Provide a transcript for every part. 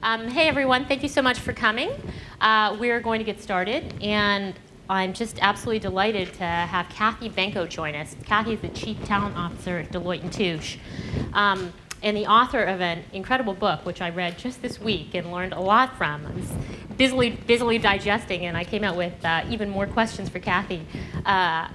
Hey everyone, thank you so much for coming. We're going to get started, and I'm just absolutely delighted to have Cathy Benko join us. Cathy is the Chief Talent Officer at Deloitte & Touche, and the author of an incredible book, which I read just this week and learned a lot from. I was busily digesting, and I came out with even more questions for Cathy,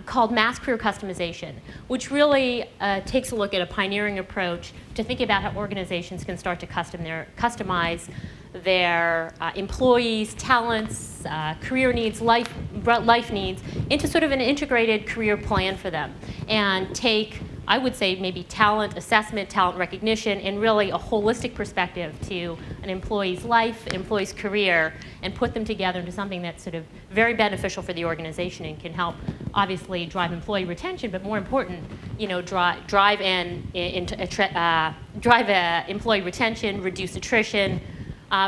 called Mass Career Customization, which really takes a look at a pioneering approach to think about how organizations can start to customize their employees' talents, career needs, life needs, into sort of an integrated career plan for them, and take, I would say, maybe talent assessment, talent recognition, and really a holistic perspective to an employee's life, an employee's career, and put them together into something that's sort of very beneficial for the organization and can help, obviously, drive employee retention, but more important, drive employee retention, reduce attrition,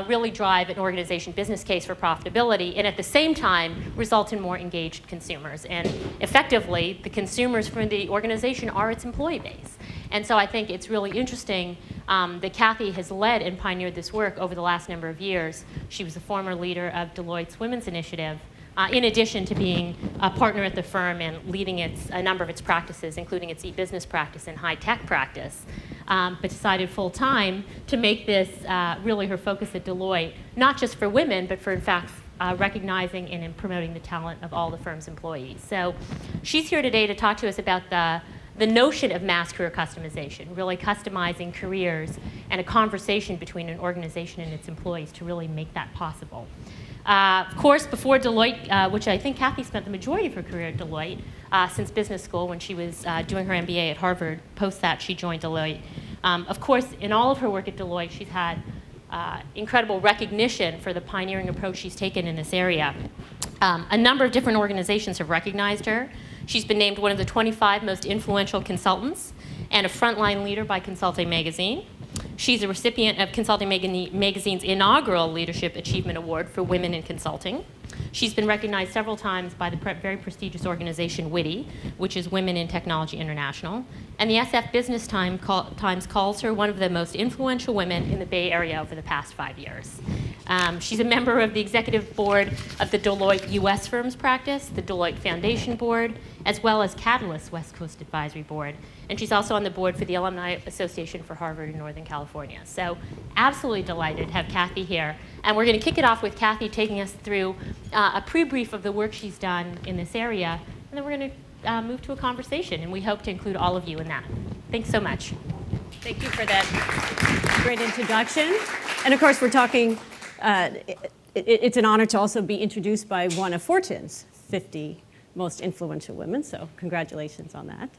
really drive an organization business case for profitability, and at the same time result in more engaged consumers. And effectively, the consumers for the organization are its employee base. And so I think it's really interesting that Cathy has led and pioneered this work over the last number of years. She was the former leader of Deloitte's Women's Initiative, in addition to being a partner at the firm and leading a number of its practices, including its e-business practice and high-tech practice. But decided full-time to make this really her focus at Deloitte, not just for women, but for, in fact, recognizing and promoting the talent of all the firm's employees. So she's here today to talk to us about the notion of mass career customization, really customizing careers, and a conversation between an organization and its employees to really make that possible. Of course, before Deloitte, which I think Cathy spent the majority of her career at Deloitte, since business school when she was doing her MBA at Harvard. Post that, she joined Deloitte. Of course, in all of her work at Deloitte, she's had incredible recognition for the pioneering approach she's taken in this area. A number of different organizations have recognized her. She's been named one of the 25 most influential consultants and a frontline leader by Consulting Magazine. She's a recipient of Consulting Magazine's inaugural Leadership Achievement Award for Women in Consulting. She's been recognized several times by the very prestigious organization WITI, which is Women in Technology International. And the SF Business Times calls her one of the most influential women in the Bay Area over the past 5 years. She's a member of the executive board of the Deloitte US Firms Practice, the Deloitte Foundation Board, as well as Catalyst West Coast Advisory Board. And she's also on the board for the Alumni Association for Harvard in Northern California. So absolutely delighted to have Cathy here. And we're going to kick it off with Cathy taking us through a pre-brief of the work she's done in this area. And then we're going to move to a conversation. And we hope to include all of you in that. Thanks so much. Thank you for that great introduction. And of course, we're talking, it's an honor to also be introduced by one of Fortune's 50 most influential women. So congratulations on that.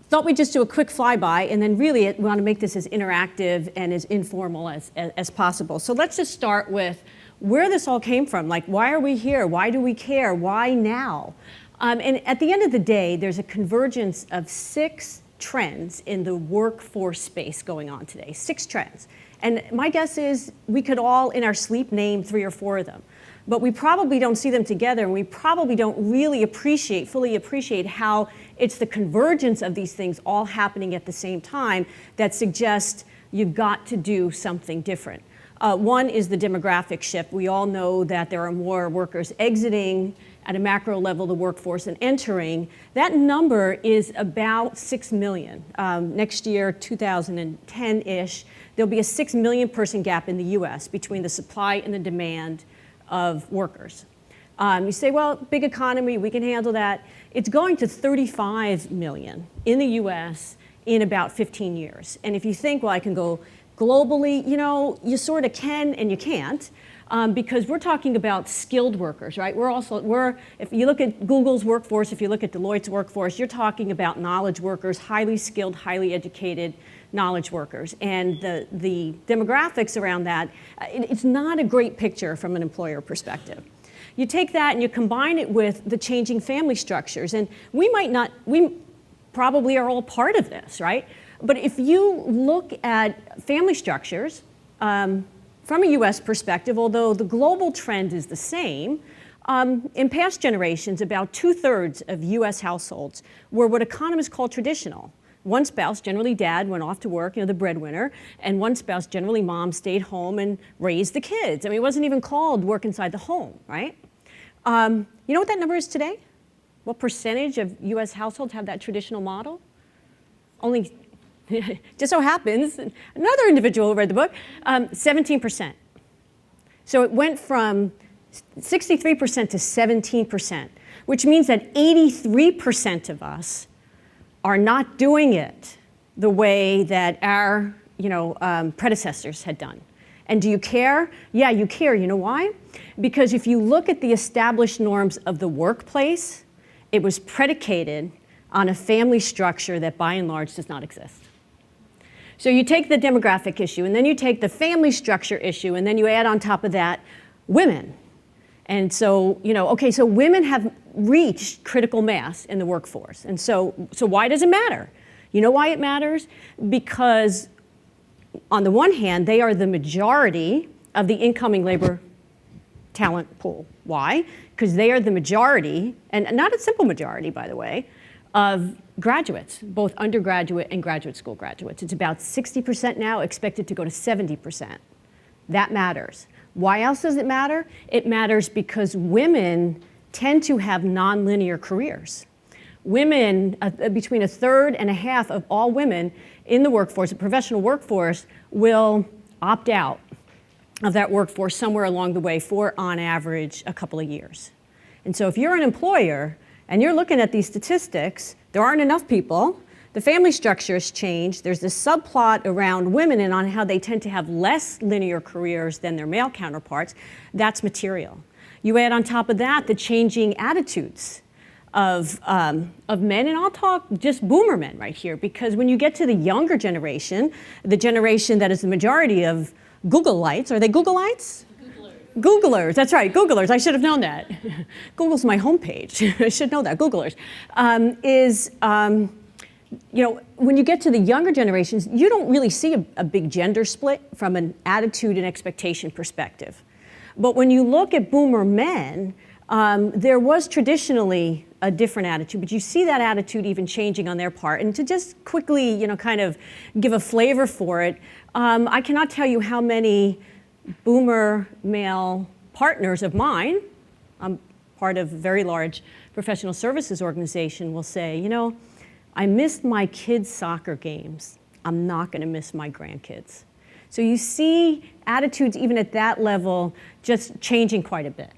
Thought we'd just do a quick flyby, and then really we want to make this as interactive and as informal as possible. So let's just start with where this all came from. Like, why are we here? Why do we care? Why now? And at the end of the day, there's a convergence of 6 trends in the workforce space going on today. 6 trends. And my guess is we could all, in our sleep, name 3 or 4 of them. But we probably don't see them together, and we probably don't really fully appreciate how it's the convergence of these things all happening at the same time that suggests you've got to do something different. One is the demographic shift. We all know that there are more workers exiting at a macro level the workforce and entering. That number is about 6 million. Next year, 2010-ish, there'll be a 6 million person gap in the US between the supply and the demand of workers. You say, well, big economy, we can handle that. It's going to 35 million in the US in about 15 years. And if you think, well, I can go globally, you sort of can and you can't, because we're talking about skilled workers, right? If you look at Google's workforce, if you look at Deloitte's workforce, you're talking about knowledge workers, highly skilled, highly educated knowledge workers. And the demographics around that, it's not a great picture from an employer perspective. You take that and you combine it with the changing family structures. And we probably are all part of this, right? But if you look at family structures, from a US perspective, although the global trend is the same, in past generations, about 2/3 of US households were what economists call traditional, one spouse, generally dad, went off to work, the breadwinner, and one spouse, generally mom, stayed home and raised the kids. I mean, it wasn't even called work inside the home, right? You know what that number is today? What percentage of US households have that traditional model? Only, just so happens, another individual who read the book, 17%. So it went from 63% to 17%, which means that 83% of us are not doing it the way that our predecessors had done. And do you care? Yeah, you care. You know why? Because if you look at the established norms of the workplace, it was predicated on a family structure that by and large does not exist. So you take the demographic issue, and then you take the family structure issue, and then you add on top of that women. And so, so women have reached critical mass in the workforce. And so why does it matter? You know why it matters? Because on the one hand, they are the majority of the incoming labor talent pool. Why? Because they are the majority, and not a simple majority, by the way, of graduates, both undergraduate and graduate school graduates. It's about 60% now, expected to go to 70%. That matters. Why else does it matter? It matters because women tend to have nonlinear careers. Women, between a third and a half of all women in the workforce, the professional workforce, will opt out of that workforce somewhere along the way for, on average, a couple of years. And so if you're an employer and you're looking at these statistics, there aren't enough people, the family structure has changed, there's this subplot around women and on how they tend to have less linear careers than their male counterparts, that's material. You add on top of that the changing attitudes of men, and I'll talk just boomer men right here, because when you get to the younger generation, the generation that is the majority of Googleites, are they Googleites? Googlers, that's right, Googlers, I should have known that. Google's my homepage, I should know that, Googlers. When you get to the younger generations, you don't really see a big gender split from an attitude and expectation perspective. But when you look at boomer men, there was traditionally a different attitude, but you see that attitude even changing on their part. And to just quickly, kind of give a flavor for it, I cannot tell you how many boomer male partners of mine, I'm part of a very large professional services organization, will say, I missed my kids' soccer games. I'm not going to miss my grandkids. So you see attitudes even at that level just changing quite a bit.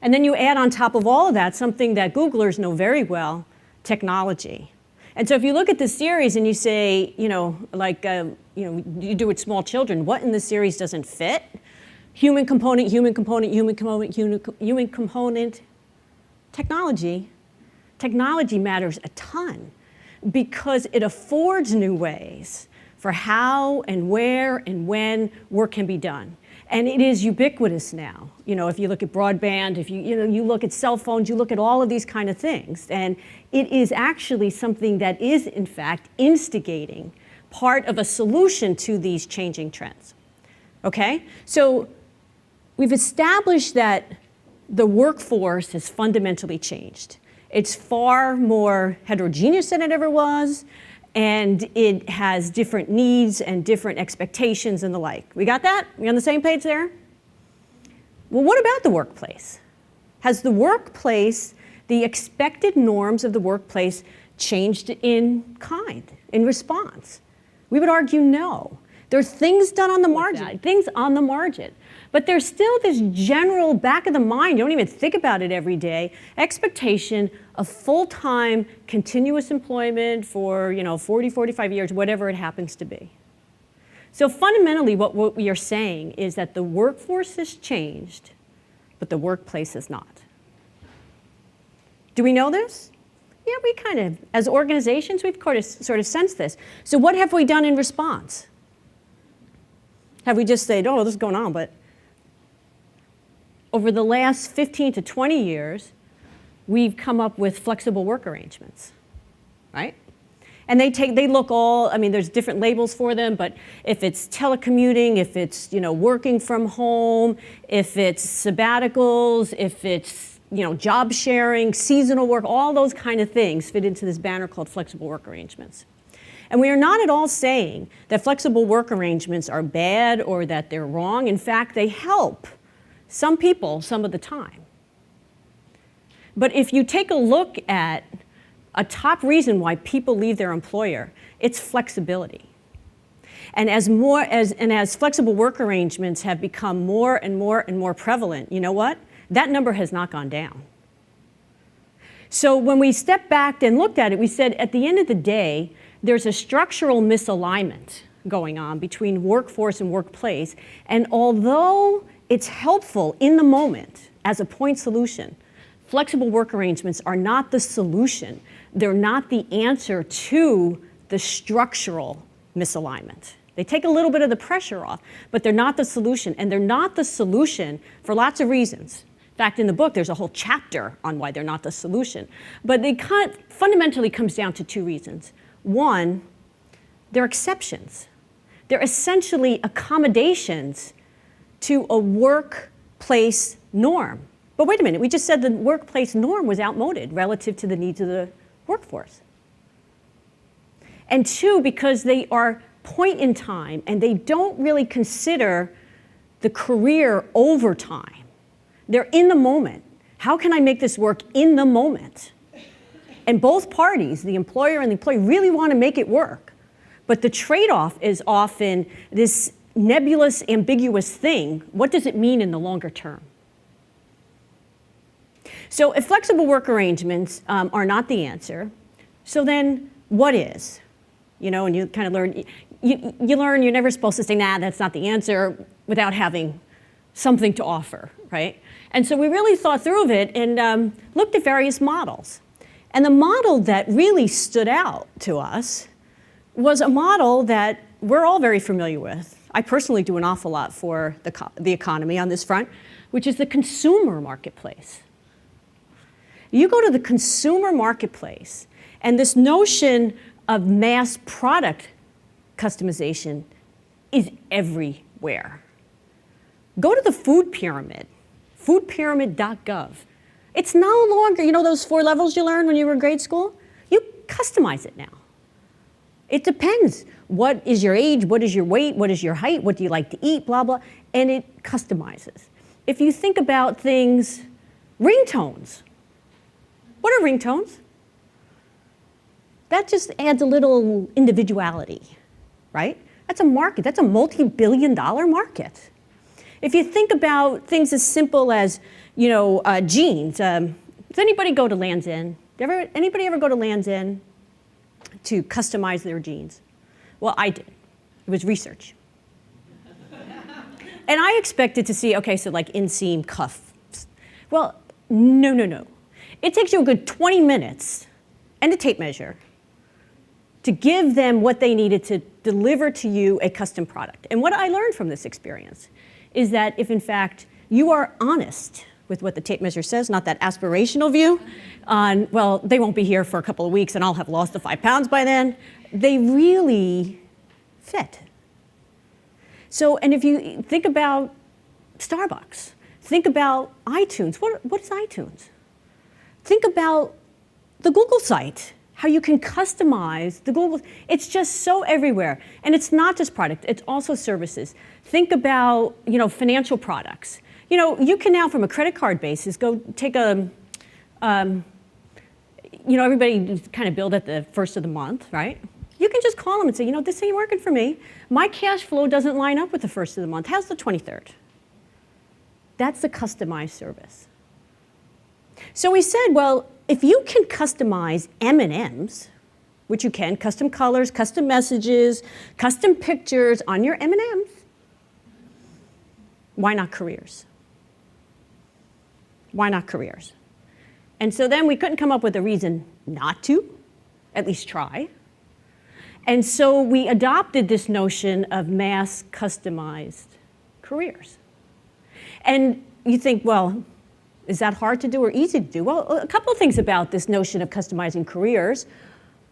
And then you add on top of all of that something that Googlers know very well, technology. And so if you look at the series and you say, you do with small children, what in the series doesn't fit? Human component, human component, human component, human component. Technology matters a ton because it affords new ways for how and where and when work can be done. And it is ubiquitous now. If you look at broadband, if you look at cell phones, you look at all of these kind of things. And it is actually something that is, in fact, instigating part of a solution to these changing trends. Okay? So we've established that the workforce has fundamentally changed. It's far more heterogeneous than it ever was, and it has different needs and different expectations and the like. We got that? We on the same page there? Well, what about the workplace? Has the workplace, the expected norms of the workplace, changed in kind, in response? We would argue no. There are things done on the margin, things on the margin. But there's still this general back of the mind, you don't even think about it every day, expectation of full-time continuous employment for 40, 45 years, whatever it happens to be. So fundamentally what we are saying is that the workforce has changed, but the workplace has not. Do we know this? Yeah, we kind of, as organizations, we've sort of sensed this. So what have we done in response? Have we just said, oh, this is going on, but over the last 15 to 20 years, we've come up with flexible work arrangements, right? And they look all, there's different labels for them, but if it's telecommuting, if it's, working from home, if it's sabbaticals, if it's, job sharing, seasonal work, all those kind of things fit into this banner called flexible work arrangements. And we are not at all saying that flexible work arrangements are bad or that they're wrong. In fact, they help some people some of the time. But if you take a look at a top reason why people leave their employer, it's flexibility. And as flexible work arrangements have become more and more prevalent, you know what? That number has not gone down. So when we stepped back and looked at it, we said at the end of the day, there's a structural misalignment going on between workforce and workplace. And although it's helpful in the moment as a point solution, flexible work arrangements are not the solution. They're not the answer to the structural misalignment. They take a little bit of the pressure off, but they're not the solution. And they're not the solution for lots of reasons. In fact, in the book, there's a whole chapter on why they're not the solution. But they fundamentally comes down to two reasons. One, they're exceptions. They're essentially accommodations to a workplace norm. But wait a minute, we just said the workplace norm was outmoded relative to the needs of the workforce. And two, because they are point in time and they don't really consider the career over time. They're in the moment. How can I make this work in the moment? And both parties, the employer and the employee, really want to make it work. But the trade-off is often this nebulous, ambiguous thing. What does it mean in the longer term? So if flexible work arrangements are not the answer, so then what is? You know, and you kind of learn, you learn you're never supposed to say, nah, that's not the answer, without having something to offer, right? And so we really thought through it and looked at various models. And the model that really stood out to us was a model that we're all very familiar with. I personally do an awful lot for the economy on this front, which is the consumer marketplace. You go to the consumer marketplace, and this notion of mass product customization is everywhere. Go to the food pyramid, foodpyramid.gov. It's no longer, you know those 4 levels you learned when you were in grade school? You customize it now. It depends. What is your age? What is your weight? What is your height? What do you like to eat? Blah, blah. And it customizes. If you think about things, ringtones. What are ringtones? That just adds a little individuality, right? That's a market. That's a multi-billion-dollar market. If you think about things as simple as, you know, jeans. Does anybody go to Land's End? Anybody ever go to Land's End to customize their jeans? Well, I did. It was research. And I expected to see, okay, so like inseam cuffs. Well, no. It takes you a good 20 minutes and a tape measure to give them what they needed to deliver to you a custom product. And what I learned from this experience is that if, in fact, you are honest with what the tape measure says, not that aspirational view on, well, they won't be here for a couple of weeks and I'll have lost the 5 pounds by then, they really fit. So, and if you think about Starbucks, think about iTunes. What is iTunes? Think about the Google site, how you can customize the Google. It's just so everywhere. And it's not just product, it's also services. Think about, you know, financial products. You know, you can now, from a credit card basis, go take a, you know, everybody kind of billed at the first of the month, right? You can just call them and say, you know, this ain't working for me. My cash flow doesn't line up with the first of the month. How's the 23rd? That's the customized service. So we said, well, if you can customize M&Ms, which you can, custom colors, custom messages, custom pictures on your M&Ms, why not careers? Why not careers? And so then we couldn't come up with a reason not to, at least try. And so we adopted this notion of mass customized careers. And you think, well, is that hard to do or easy to do? Well, a couple of things about this notion of customizing careers.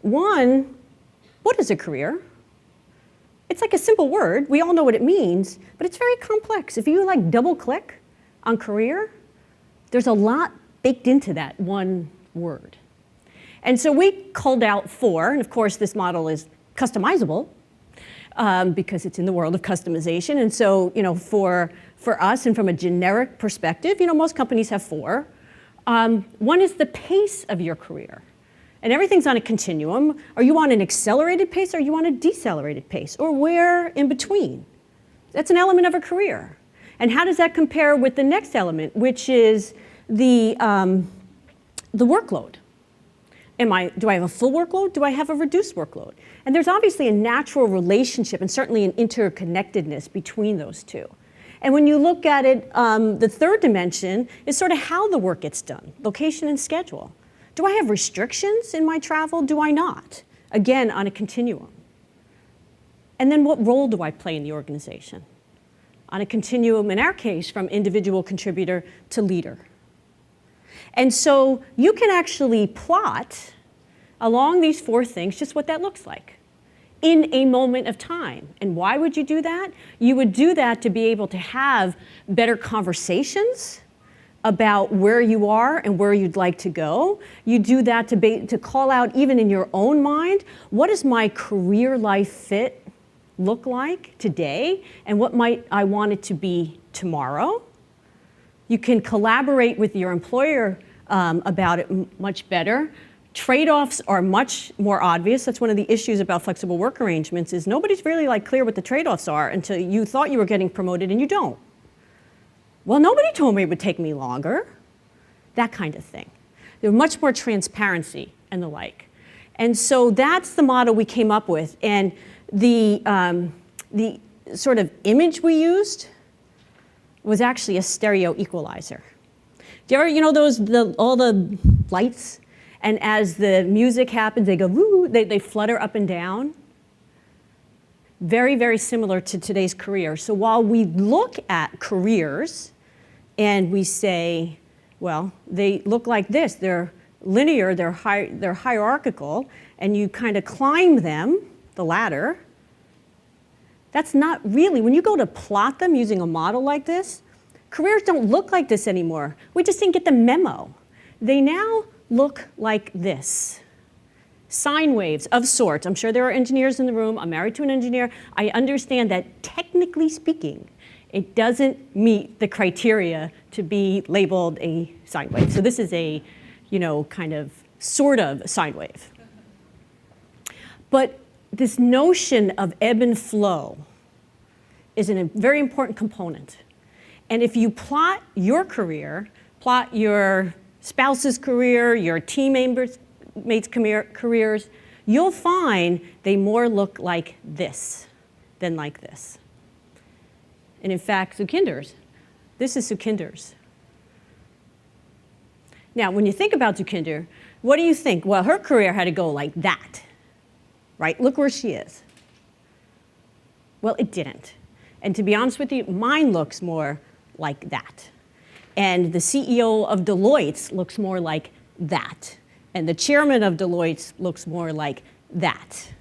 One, what is a career? It's like a simple word. We all know what it means, but it's very complex. If you like double click on career, there's a lot baked into that one word. And so we culled out 4, and of course this model is customizable because it's in the world of customization. And so, for us and from a generic perspective, most companies have 4. One is the pace of your career. And everything's on a continuum. Are you on an accelerated pace or are you on a decelerated pace? Or where in between? That's an element of a career. And how does that compare with the next element, which is the workload? Do I have a full workload? Do I have a reduced workload? And there's obviously a natural relationship and certainly an interconnectedness between those two. And when you look at it, the third dimension is sort of how the work gets done, location and schedule. Do I have restrictions in my travel? Do I not? Again, on a continuum. And then what role do I play in the organization? On a continuum, in our case, from individual contributor to leader. And so you can actually plot along these 4 things just what that looks like in a moment of time. And why would you do that? You would do that to be able to have better conversations about where you are and where you'd like to go. You do that to call out, even in your own mind, what does my career life fit look like today, and what might I want it to be tomorrow? You can collaborate with your employer about it much better. Trade-offs are much more obvious. That's one of the issues about flexible work arrangements is nobody's really clear what the trade-offs are until you thought you were getting promoted and you don't. Well, nobody told me it would take me longer. That kind of thing. There's much more transparency and the like. And so that's the model we came up with. And the sort of image we used was actually a stereo equalizer. Do you ever, all the lights? And as the music happens, they go, woo, they flutter up and down. Very, very similar to today's career. So while we look at careers and we say, well, they look like this. They're linear, they're hierarchical, and you kind of climb them, the ladder. That's not really, when you go to plot them using a model like this, careers don't look like this anymore. We just didn't get the memo. They now look like this. Sine waves of sorts. I'm sure there are engineers in the room. I'm married to an engineer. I understand that technically speaking, it doesn't meet the criteria to be labeled a sine wave. So this is a, kind of, sort of sine wave. But this notion of ebb and flow is a very important component. And if you plot your career, plot your spouse's career, your team mates' careers, you'll find they more look like this than like this. And in fact, Sukhinder's, this is Sukhinder's. Now, when you think about Sukhinder, what do you think? Well, her career had to go like that, right? Look where she is. Well, it didn't. And to be honest with you, mine looks more like that. And the CEO of Deloitte looks more like that. And the chairman of Deloitte looks more like that.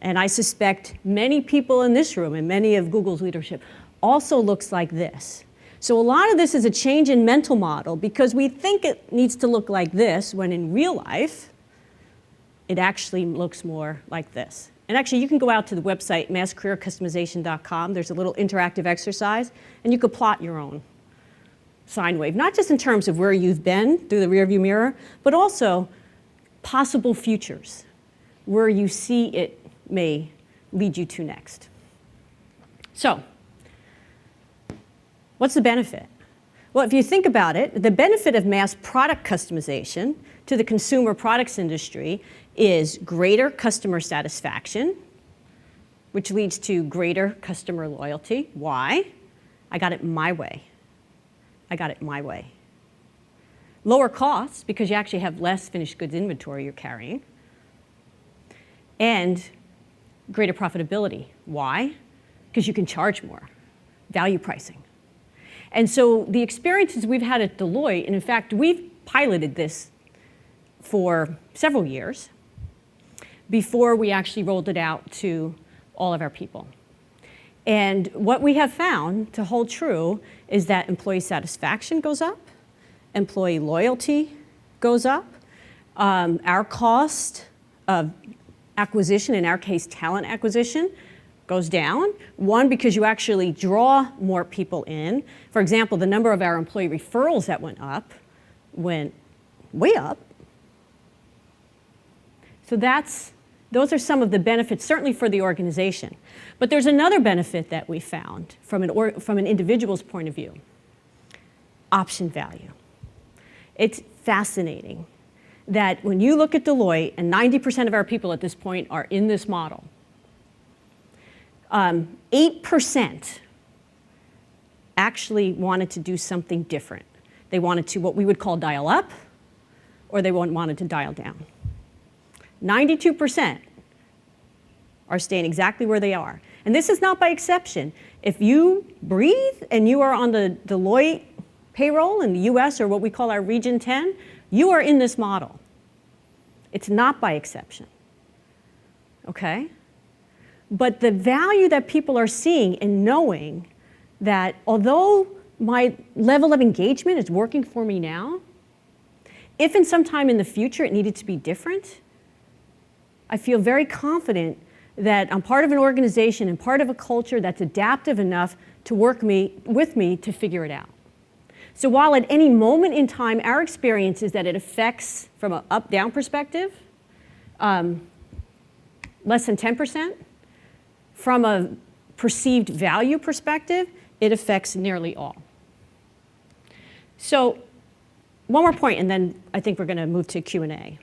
And I suspect many people in this room and many of Google's leadership also looks like this. So a lot of this is a change in mental model because we think it needs to look like this when in real life, it actually looks more like this. And actually, you can go out to the website, masscareercustomization.com. There's a little interactive exercise, and you could plot your own sine wave, not just in terms of where you've been through the rearview mirror, but also possible futures, where you see it may lead you to next. So, what's the benefit? Well, if you think about it, the benefit of mass product customization to the consumer products industry is greater customer satisfaction, which leads to greater customer loyalty. Why? I got it my way. I got it my way. Lower costs, because you actually have less finished goods inventory you're carrying. And greater profitability. Why? Because you can charge more. Value pricing. And so the experiences we've had at Deloitte, and in fact, we've piloted this for several years before we actually rolled it out to all of our people. And what we have found to hold true is that employee satisfaction goes up, employee loyalty goes up, our cost of acquisition, in our case, talent acquisition, goes down. One, because you actually draw more people in. For example, the number of our employee referrals that went up went way up. So those are some of the benefits, certainly for the organization. But there's another benefit that we found from an individual's point of view: option value. It's fascinating that when you look at Deloitte, and 90% of our people at this point are in this model, 8% actually wanted to do something different. They wanted to, what we would call, dial up, or they wanted to dial down. 92% are staying exactly where they are. And this is not by exception. If you breathe and you are on the Deloitte payroll in the US, or what we call our Region 10, you are in this model. It's not by exception, okay? But the value that people are seeing in knowing that although my level of engagement is working for me now, if in some time in the future it needed to be different, I feel very confident that I'm part of an organization and part of a culture that's adaptive enough to work with me to figure it out. So while at any moment in time, our experience is that it affects, from an up-down perspective, less than 10%. From a perceived value perspective, it affects nearly all. So one more point, and then I think we're going to move to Q&A.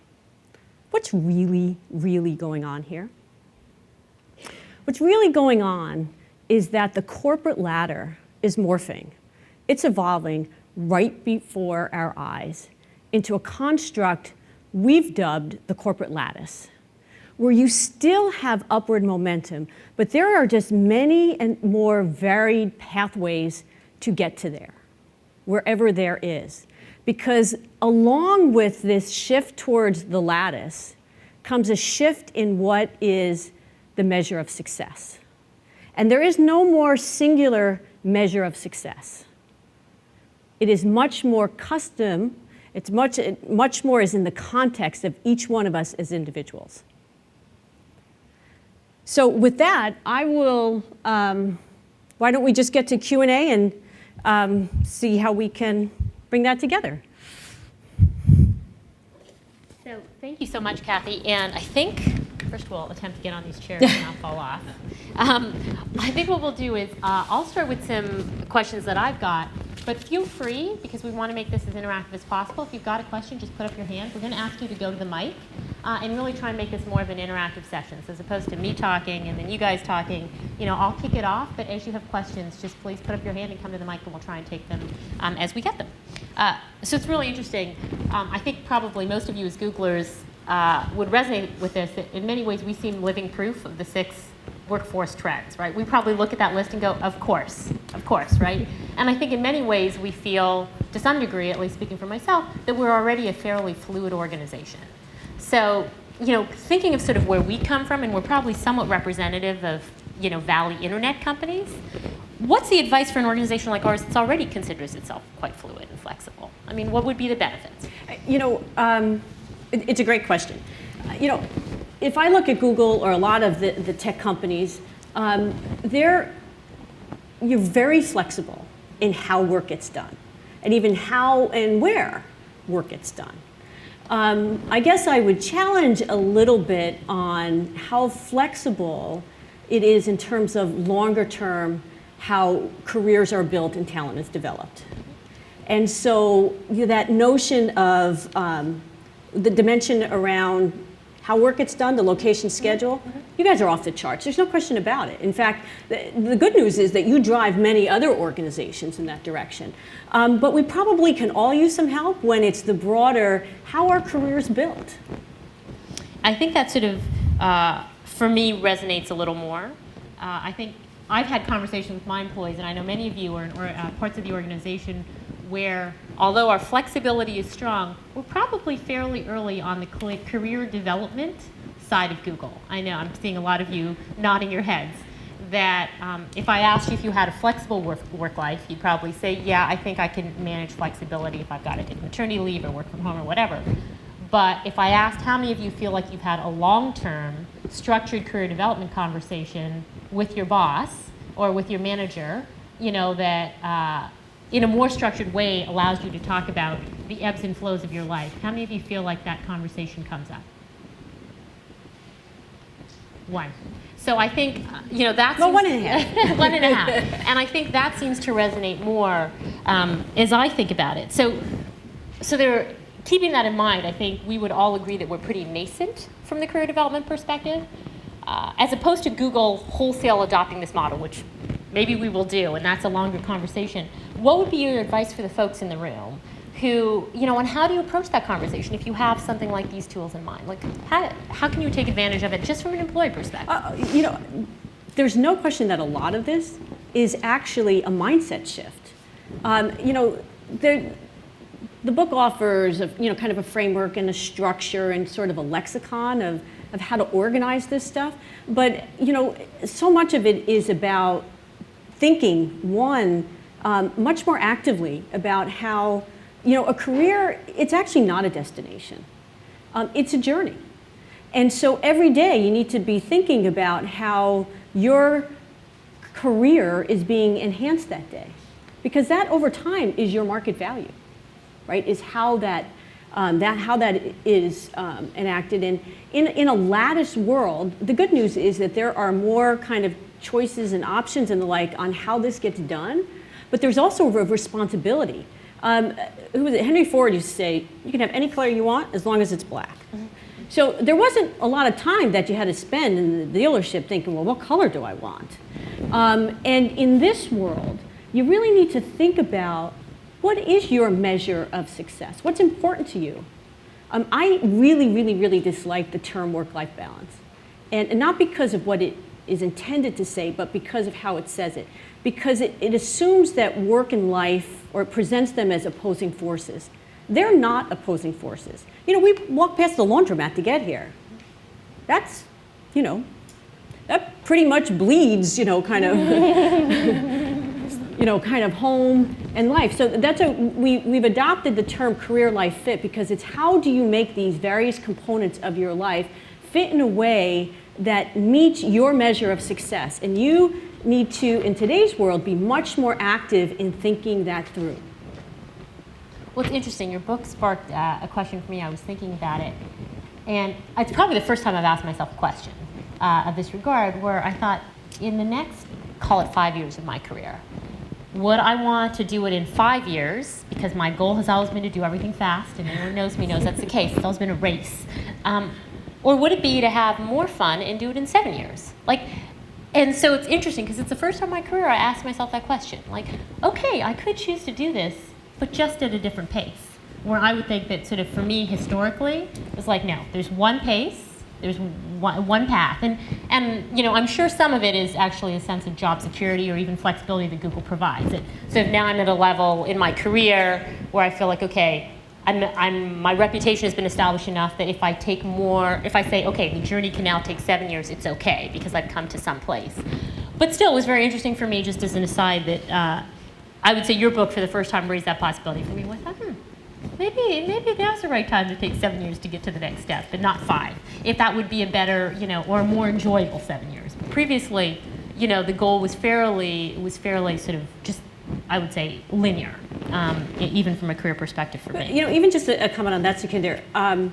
What's really, really going on here? What's really going on is that the corporate ladder is morphing. It's evolving right before our eyes into a construct we've dubbed the corporate lattice, where you still have upward momentum, but there are just many and more varied pathways to get to there, wherever there is. Because along with this shift towards the lattice comes a shift in what is the measure of success. And there is no more singular measure of success. It is much more custom. It's much more is in the context of each one of us as individuals. So with that, I will, why don't we just get to Q&A and see how we can bring that together. So thank you so much, Cathy. And I think, first of all, attempt to get on these chairs and not fall off. I think what we'll do is I'll start with some questions that I've got. But feel free, because we want to make this as interactive as possible. If you've got a question, just put up your hand. We're going to ask you to go to the mic and really try and make this more of an interactive session. So as opposed to me talking and then you guys talking, I'll kick it off. But as you have questions, just please put up your hand and come to the mic, and we'll try and take them as we get them. So it's really interesting. I think probably most of you as Googlers would resonate with this. That in many ways, we seem living proof of the 6 workforce trends, right? We probably look at that list and go, of course, right? And I think in many ways we feel, to some degree, at least speaking for myself, that we're already a fairly fluid organization. So, thinking of sort of where we come from, and we're probably somewhat representative of, Valley Internet companies, what's the advice for an organization like ours that already considers itself quite fluid and flexible? I mean, what would be the benefits? It's a great question. If I look at Google or a lot of the tech companies, you're very flexible in how work gets done, and even how and where work gets done. I guess I would challenge a little bit on how flexible it is in terms of longer term, how careers are built and talent is developed. And so that notion of the dimension around how work gets done, the location schedule, you guys are off the charts. There's no question about it. In fact, the good news is that you drive many other organizations in that direction. But we probably can all use some help when it's the broader, how are careers built? I think that sort of, for me, resonates a little more. I think I've had conversations with my employees, and I know many of you are in parts of the organization where, although our flexibility is strong, we're probably fairly early on the career development side of Google. I know, I'm seeing a lot of you nodding your heads, that if I asked you if you had a flexible work life, you'd probably say, yeah, I think I can manage flexibility if I've got to take maternity leave or work from home or whatever. But if I asked how many of you feel like you've had a long-term structured career development conversation with your boss or with your manager, that in a more structured way allows you to talk about the ebbs and flows of your life. How many of you feel like that conversation comes up? One. So I think, that's... Well, 1.5. 1.5. And I think that seems to resonate more as I think about it. So keeping that in mind, I think we would all agree that we're pretty nascent from the career development perspective, as opposed to Google wholesale adopting this model, which maybe we will do, and that's a longer conversation. What would be your advice for the folks in the room who, and how do you approach that conversation if you have something like these tools in mind? Like, how can you take advantage of it just from an employee perspective? There's no question that a lot of this is actually a mindset shift. The book offers kind of a framework and a structure and sort of a lexicon of how to organize this stuff. But so much of it is about thinking, much more actively about how a career, it's actually not a destination. It's a journey. And so every day you need to be thinking about how your career is being enhanced that day. Because that over time is your market value, right? Is how that is enacted. And in a lattice world, the good news is that there are more kind of choices and options and the like on how this gets done. But there's also a responsibility. Who was it? Henry Ford used to say, you can have any color you want as long as it's black. Mm-hmm. So there wasn't a lot of time that you had to spend in the dealership thinking, well, what color do I want? And in this world, you really need to think about what is your measure of success? What's important to you? I really, really, really dislike the term work-life balance. And not because of what it is intended to say, but because of how it says it. Because it assumes that work and life, or it presents them as opposing forces. They're not opposing forces. We walked past the laundromat to get here. That's, that pretty much bleeds, kind of, kind of home and life. So we've adopted the term career life fit because it's how do you make these various components of your life fit in a way that meets your measure of success. And you need to, in today's world, be much more active in thinking that through. Well, it's interesting. Your book sparked a question for me. I was thinking about it. And it's probably the first time I've asked myself a question of this regard, where I thought, in the next, call it 5 years of my career, would I want to do it in 5 years? Because my goal has always been to do everything fast, and anyone who knows me knows that's the case. It's always been a race. Or would it be to have more fun and do it in 7 years? And so it's interesting because it's the first time in my career I asked myself that question. Okay, I could choose to do this, but just at a different pace. Where I would think that sort of for me historically, it was no, there's one pace, there's one path. And I'm sure some of it is actually a sense of job security or even flexibility that Google provides. So now I'm at a level in my career where I feel okay, my reputation has been established enough that if I say, okay, the journey can now take 7 years, it's okay because I've come to some place. But still, it was very interesting for me, just as an aside, that I would say your book for the first time raised that possibility for me. I thought, maybe now's the right time to take 7 years to get to the next step, but not 5. If that would be a better, or a more enjoyable 7 years. Previously, the goal was fairly sort of just, I would say, linear, even from a career perspective for me. Even just a comment on that, Sukhinder.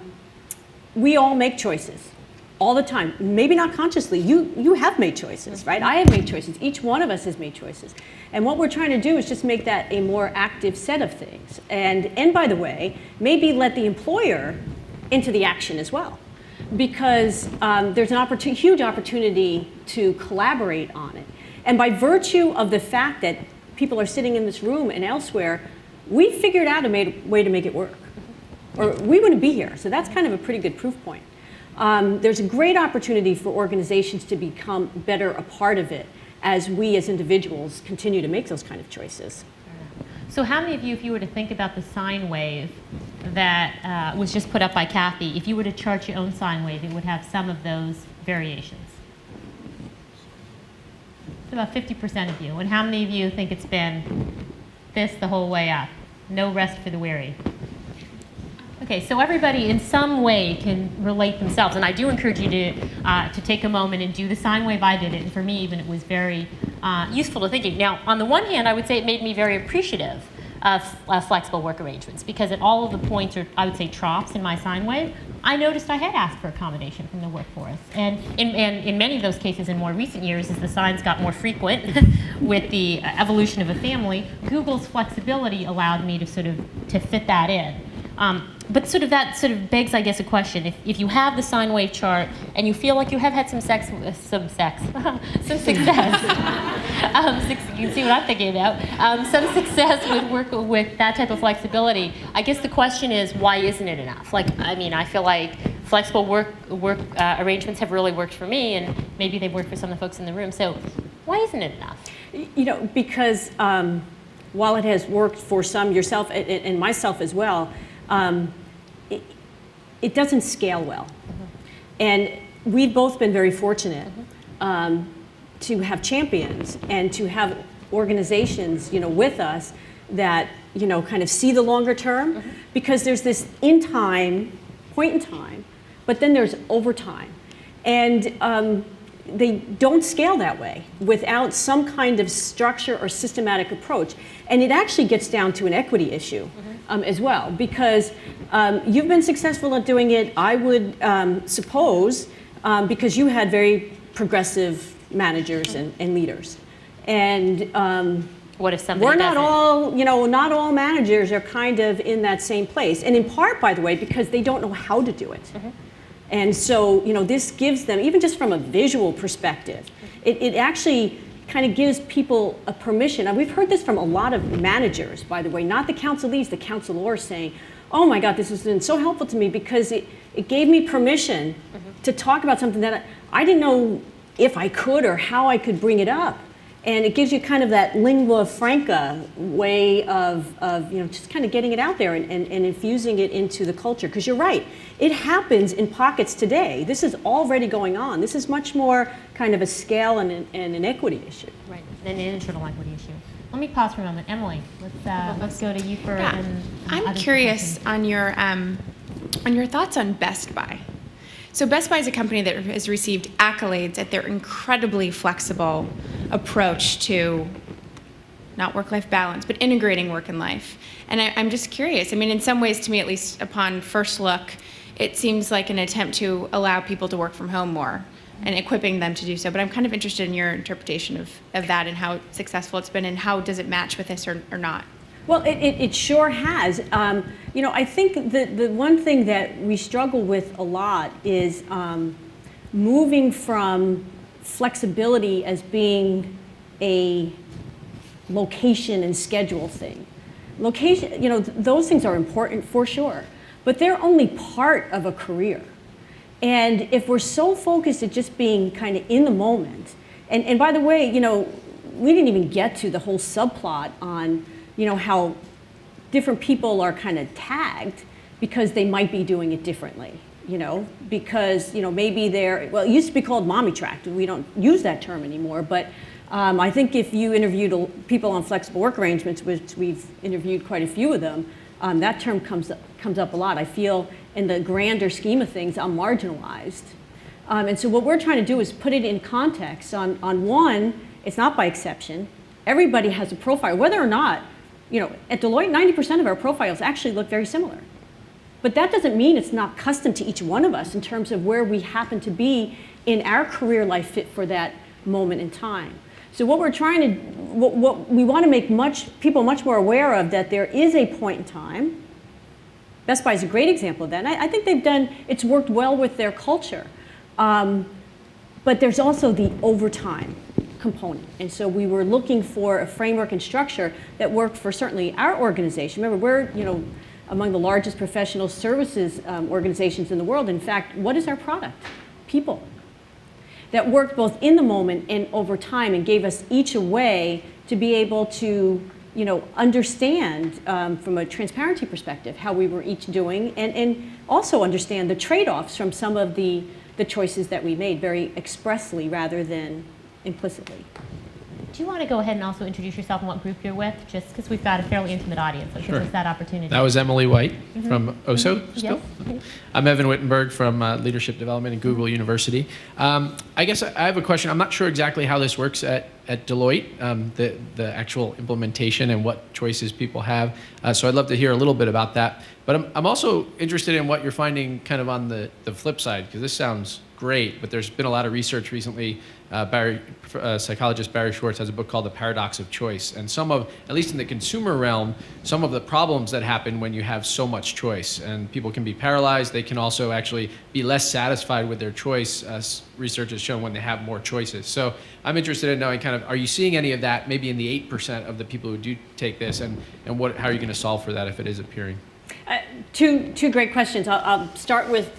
We all make choices all the time. Maybe not consciously. You have made choices, right? I have made choices. Each one of us has made choices. And what we're trying to do is just make that a more active set of things. And by the way, maybe let the employer into the action as well. Because there's an huge opportunity to collaborate on it. And by virtue of the fact that people are sitting in this room and elsewhere, we figured out a way to make it work. Or we wouldn't be here. So that's kind of a pretty good proof point. There's a great opportunity for organizations to become better a part of it as we as individuals continue to make those kind of choices. So how many of you, if you were to think about the sine wave that was just put up by Cathy, if you were to chart your own sine wave, it would have some of those variations? About 50% of you. And how many of you think it's been this the whole way up? No rest for the weary. Okay, Okay, so everybody in some way can relate themselves, and I do encourage you to take a moment and do the sine wave. I did it, and for me even it was very useful to thinking. Now, on the one hand, I would say it made me very appreciative of flexible work arrangements, because at all of the points, or I would say troughs in my sine wave, I noticed I had asked for accommodation from the workforce. And in many of those cases in more recent years, as the sines got more frequent with the evolution of a family, Google's flexibility allowed me to to fit that in. But that begs, I guess, a question. If you have the sine wave chart and you feel like you have had some success, you can see what I'm thinking about, some success with that type of flexibility, I guess the question is, why isn't it enough? I feel like flexible work arrangements have really worked for me, and maybe they've worked for some of the folks in the room. So why isn't it enough? Because while it has worked for some, yourself and myself as well, it doesn't scale well. Mm-hmm. And we've both been very fortunate to have champions and to have organizations, with us that, kind of see the longer term, mm-hmm. because there's this point in time, but then there's overtime. And they don't scale that way without some kind of structure or systematic approach. And it actually gets down to an equity issue. Mm-hmm. As well, because you've been successful at doing it, I would suppose, because you had very progressive managers and leaders. And what if somebody we're not doesn't? not all managers are kind of in that same place. And in part, by the way, because they don't know how to do it. Mm-hmm. And so, this gives them, even just from a visual perspective, it actually kind of gives people a permission. And we've heard this from a lot of managers, by the way, not the counselees, the counselors saying, oh my God, this has been so helpful to me because it gave me permission mm-hmm. to talk about something that I didn't know if I could or how I could bring it up. And it gives you kind of that lingua franca way of just kind of getting it out there and infusing it into the culture. Because you're right, it happens in pockets today. This is already going on. This is much more kind of a scale and an equity issue. Right, an internal equity issue. Let me pause for a moment. Emily, let's go to you for. Yeah. I'm curious on your thoughts on Best Buy. So Best Buy is a company that has received accolades at their incredibly flexible approach to not work-life balance, but integrating work and life. And I'm just curious. In some ways, to me at least, upon first look, it seems like an attempt to allow people to work from home more and equipping them to do so. But I'm kind of interested in your interpretation of that and how successful it's been and how does it match with this or not? Well, it sure has. I think the one thing that we struggle with a lot is moving from flexibility as being a location and schedule thing. Location, those things are important for sure, but they're only part of a career. And if we're so focused at just being kind of in the moment, and by the way, we didn't even get to the whole subplot on how different people are kind of tagged because they might be doing it differently, because, maybe it used to be called mommy tracked. We don't use that term anymore, but I think if you interviewed people on flexible work arrangements, which we've interviewed quite a few of them, that term comes up a lot. I feel in the grander scheme of things, I'm marginalized. And so what we're trying to do is put it in context. On one, it's not by exception. Everybody has a profile, whether or not, at Deloitte, 90% of our profiles actually look very similar. But that doesn't mean it's not custom to each one of us in terms of where we happen to be in our career life fit for that moment in time. So what what we want to make people much more aware of, that there is a point in time. Best Buy is a great example of that. And I think it's worked well with their culture. But there's also the overtime component. And so we were looking for a framework and structure that worked for certainly our organization. Remember, we're among the largest professional services organizations in the world. In fact, what is our product? People. That worked both in the moment and over time and gave us each a way to be able to understand from a transparency perspective how we were each doing and also understand the trade-offs from some of the choices that we made very expressly rather than implicitly. Do you want to go ahead and also introduce yourself and what group you're with, just because we've got a fairly intimate audience, so it Sure. gives us that opportunity. That was Emily White from OSO still. Yes. I'm Evan Wittenberg from Leadership Development at Google University. I guess I have a question. I'm not sure exactly how this works at Deloitte, the actual implementation and what choices people have. So I'd love to hear a little bit about that. But I'm also interested in what you're finding kind of on the flip side, because this sounds great, but there's been a lot of research recently. Psychologist Barry Schwartz has a book called The Paradox of Choice. And some of, at least in the consumer realm, some of the problems that happen when you have so much choice. And people can be paralyzed. They can also actually be less satisfied with their choice, as research has shown, when they have more choices. So I'm interested in knowing kind of, are you seeing any of that maybe in the 8% of the people who do take this? And how are you going to solve for that if it is appearing? Two great questions. I'll start with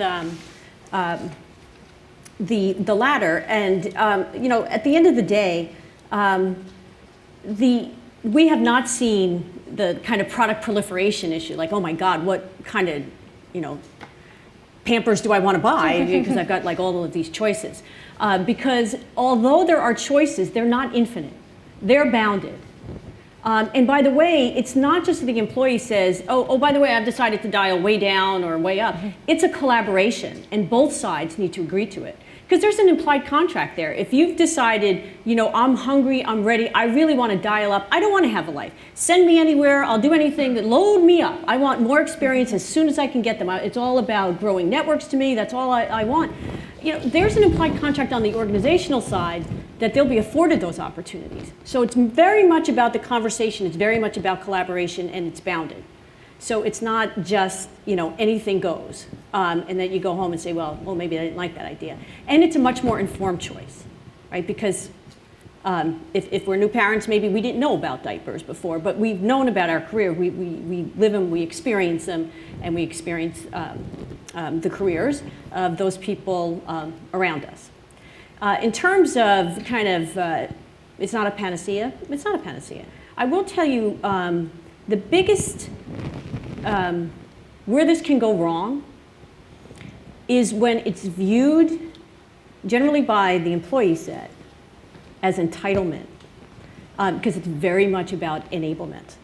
the latter, and at the end of the day, we have not seen the kind of product proliferation issue, like, oh my God, what kind of Pampers do I want to buy because I've got like all of these choices. Because although there are choices, they're not infinite. They're bounded. And by the way, it's not just that the employee says, oh, by the way, I've decided to dial way down or way up. It's a collaboration, and both sides need to agree to it. Because there's an implied contract there. If you've decided, I'm hungry, I'm ready, I really want to dial up, I don't want to have a life. Send me anywhere, I'll do anything, load me up. I want more experience as soon as I can get them. It's all about growing networks to me, that's all I want. There's an implied contract on the organizational side that they'll be afforded those opportunities. So it's very much about the conversation, it's very much about collaboration, and it's bounded. So it's not just, anything goes. And then you go home and say, well, maybe I didn't like that idea. And it's a much more informed choice, right? Because if we're new parents, maybe we didn't know about diapers before, but we've known about our career. We live them, we experience them, and we experience the careers of those people around us. In terms of kind of, it's not a panacea. It's not a panacea. I will tell you, the biggest, where this can go wrong is when it's viewed, generally by the employee set, as entitlement, because it's very much about enablement.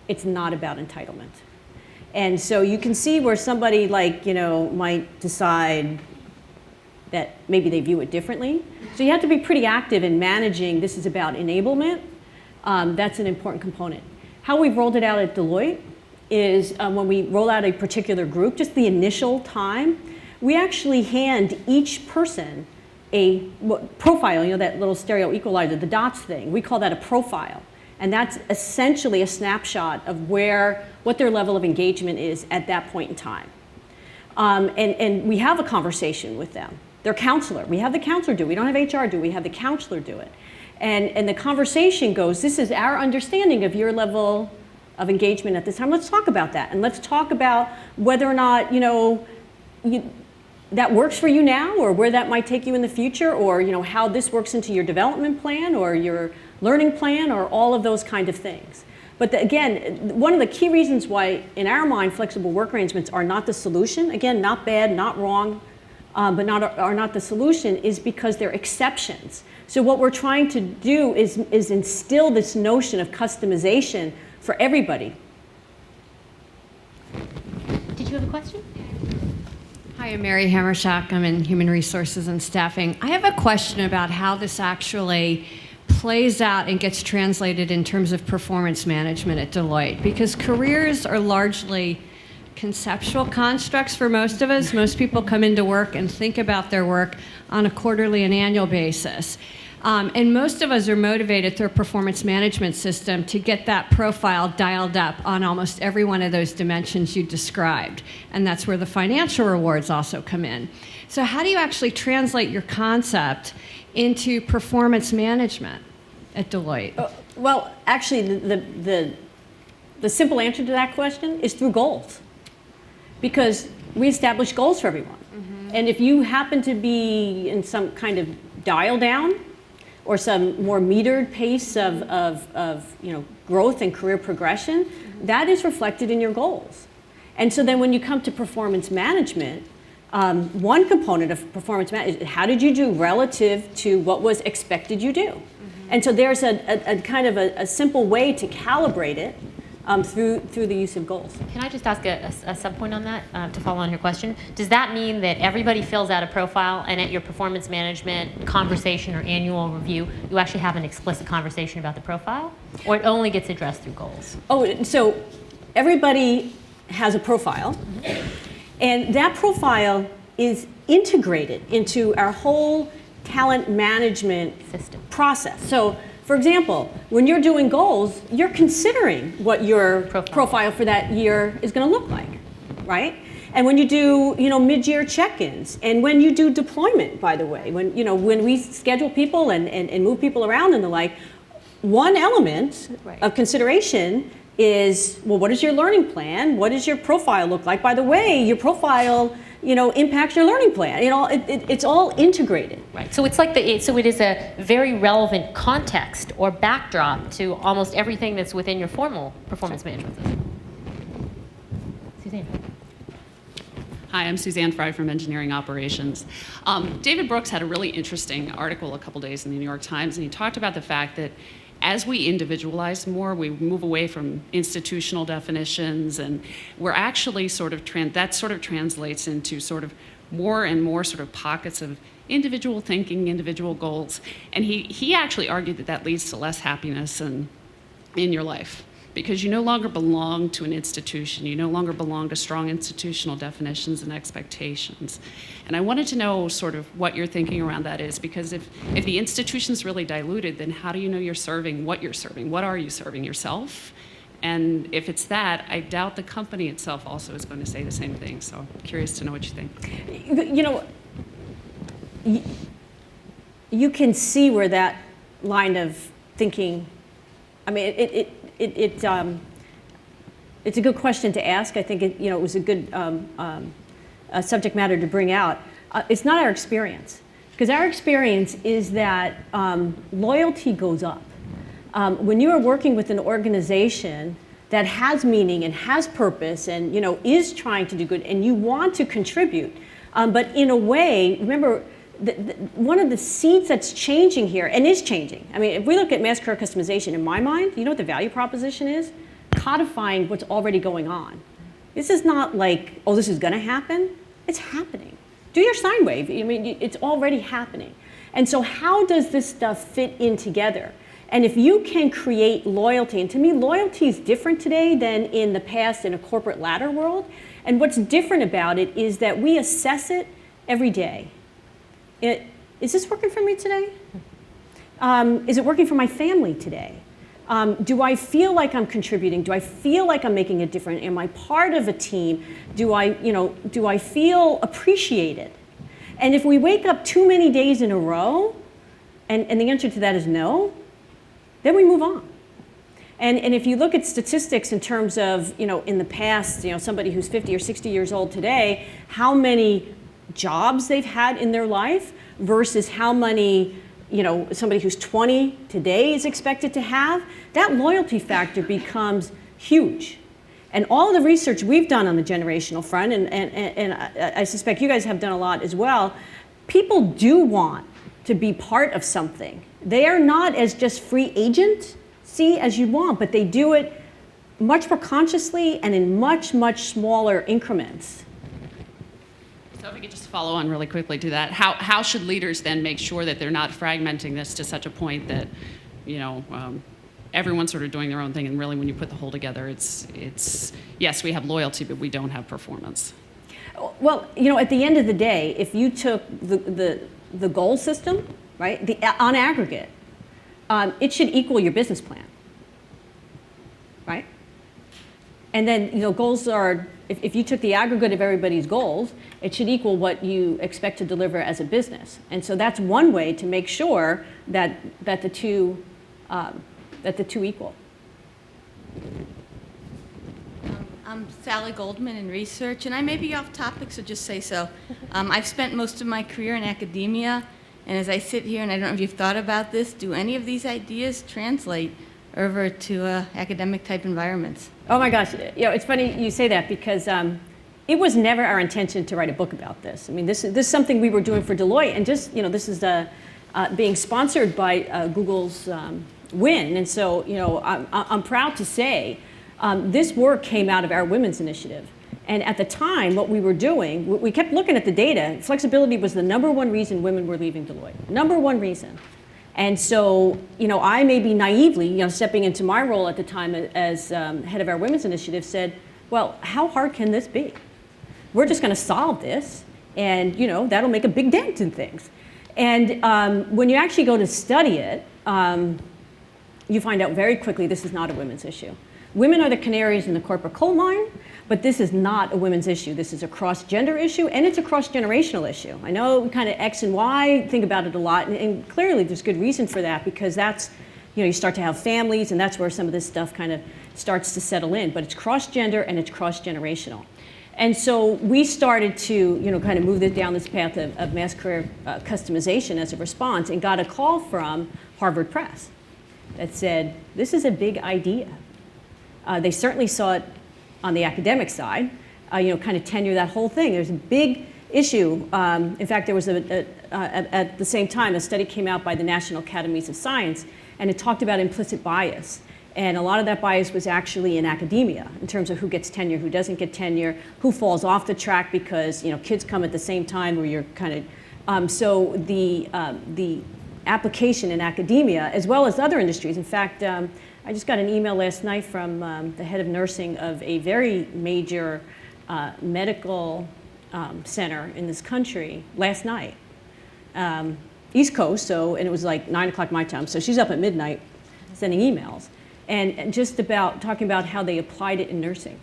It's not about entitlement. And so you can see where somebody might decide that maybe they view it differently. So you have to be pretty active in managing, this is about enablement. That's an important component. How we've rolled it out at Deloitte is when we roll out a particular group, just the initial time, we actually hand each person a profile, that little stereo equalizer, the dots thing. We call that a profile. And that's essentially a snapshot of what their level of engagement is at that point in time. And we have a conversation with them. Their counselor, we have the counselor do it. We don't have HR do it, we have the counselor do it. And the conversation goes, this is our understanding of your level of engagement at this time. Let's talk about that. And let's talk about whether or not, that works for you now, or where that might take you in the future, or how this works into your development plan or your learning plan, or all of those kind of things. But again, one of the key reasons why, in our mind, flexible work arrangements are not the solution, again, not bad, not wrong, but are not the solution, is because they're exceptions. So what we're trying to do is instill this notion of customization for everybody. Did you have a question? Hi, I'm Mary Hammershack. I'm in Human Resources and Staffing. I have a question about how this actually plays out and gets translated in terms of performance management at Deloitte, because careers are largely conceptual constructs for most of us. Most people come into work and think about their work on a quarterly and annual basis. And most of us are motivated through a performance management system to get that profile dialed up on almost every one of those dimensions you described. And that's where the financial rewards also come in. So how do you actually translate your concept into performance management at Deloitte? Well, actually, the simple answer to that question is through goals. Because we establish goals for everyone. And if you happen to be in some kind of dial down, or some more metered pace of growth and career progression, that is reflected in your goals. And so then when you come to performance management, one component of performance management is how did you do relative to what was expected you do? And so there's a kind of a simple way to calibrate it through the use of goals. Can I just ask a sub-point on that to follow on your question? Does that mean that everybody fills out a profile and at your performance management conversation or annual review, you actually have an explicit conversation about the profile? Or it only gets addressed through goals? Oh, so everybody has a profile, and that profile is integrated into our whole talent management System. process. So, for example, when you're doing goals, you're considering what your profile for that year is going to look like, right? And when you do, mid-year check-ins, and when you do deployment, by the way, when we schedule people and move people around and the like, one element of consideration is, well, what is your learning plan? What does your profile look like? By the way, your profile impacts your learning plan. It's all integrated. Right. So it's like so it is a very relevant context or backdrop to almost everything that's within your formal performance management system. Suzanne. Hi, I'm Suzanne Fry from Engineering Operations. David Brooks had a really interesting article a couple days in the New York Times, and he talked about the fact that as we individualize more, we move away from institutional definitions, and we're actually that translates into sort of more and more sort of pockets of individual thinking, individual goals. And he actually argued that leads to less happiness in your life, because you no longer belong to an institution. You no longer belong to strong institutional definitions and expectations. And I wanted to know sort of what your thinking around that is, because if the institution's really diluted, then how do you know you're serving what you're serving? What are you serving, yourself? And if it's that, I doubt the company itself also is going to say the same thing. So I'm curious to know what you think. You can see where that line of thinking, I mean, it's a good question to ask. I think it was a good subject matter to bring out. It's not our experience, because our experience is that loyalty goes up. When you are working with an organization that has meaning and has purpose and is trying to do good and you want to contribute, but in a way, remember, one of the seeds that's changing here, and is changing, I mean, if we look at mass career customization, in my mind, you know what the value proposition is? Codifying what's already going on. This is not like, oh, this is going to happen. It's happening. Do your sine wave. I mean, it's already happening. And so how does this stuff fit in together? And if you can create loyalty, and to me, loyalty is different today than in the past in a corporate ladder world. And what's different about it is that we assess it every day. Is this working for me today? Is it working for my family today? Do I feel like I'm contributing? Do I feel like I'm making a difference? Am I part of a team? Do I feel appreciated? And if we wake up too many days in a row, and the answer to that is no, then we move on. And if you look at statistics in terms of, in the past, somebody who's 50 or 60 years old today, how many jobs they've had in their life versus how many somebody who's 20 today is expected to have, that loyalty factor becomes huge. And all of the research we've done on the generational front, and I suspect you guys have done a lot as well, people do want to be part of something. They are not as just free agent, as you want, but they do it much more consciously and in much, much smaller increments. So if we could just follow on really quickly to that, how should leaders then make sure that they're not fragmenting this to such a point that, everyone's sort of doing their own thing, and really when you put the whole together, it's yes, we have loyalty, but we don't have performance. Well, at the end of the day, if you took the goal system, right, on aggregate, it should equal your business plan, right? And then, goals are, if you took the aggregate of everybody's goals, it should equal what you expect to deliver as a business. And so that's one way to make sure that the two equal. I'm Sally Goldman in research, and I may be off topic, so just say so. I've spent most of my career in academia, and as I sit here, and I don't know if you've thought about this, do any of these ideas translate over to academic type environments? Oh my gosh, it's funny you say that, because it was never our intention to write a book about this. I mean, this is something we were doing for Deloitte, and just, this is being sponsored by Google's WIN. And so, I'm proud to say this work came out of our women's initiative. And at the time, what we were doing, we kept looking at the data. Flexibility was the #1 reason women were leaving Deloitte. #1 reason. And so, I maybe naively, stepping into my role at the time as head of our women's initiative, said, well, how hard can this be? We're just going to solve this, and that'll make a big dent in things. And when you actually go to study it, you find out very quickly this is not a women's issue. Women are the canaries in the corporate coal mine, but this is not a women's issue. This is a cross-gender issue, and it's a cross-generational issue. I know kind of X and Y think about it a lot, and clearly there's good reason for that, because that's, you start to have families, and that's where some of this stuff kind of starts to settle in. But it's cross-gender and it's cross-generational. And so we started to, kind of move down this path of mass career customization as a response, and got a call from Harvard Press that said, this is a big idea. They certainly saw it on the academic side, kind of tenure, that whole thing. There's a big issue. In fact, there was at the same time, a study came out by the National Academies of Science, and it talked about implicit bias. And a lot of that bias was actually in academia, in terms of who gets tenure, who doesn't get tenure, who falls off the track because kids come at the same time, where you're kind of, so the application in academia, as well as other industries. In fact, I just got an email last night from the head of nursing of a very major medical center in this country last night, East Coast, and it was like 9 o'clock my time, so she's up at midnight sending emails, and just talking about how they applied it in nursing.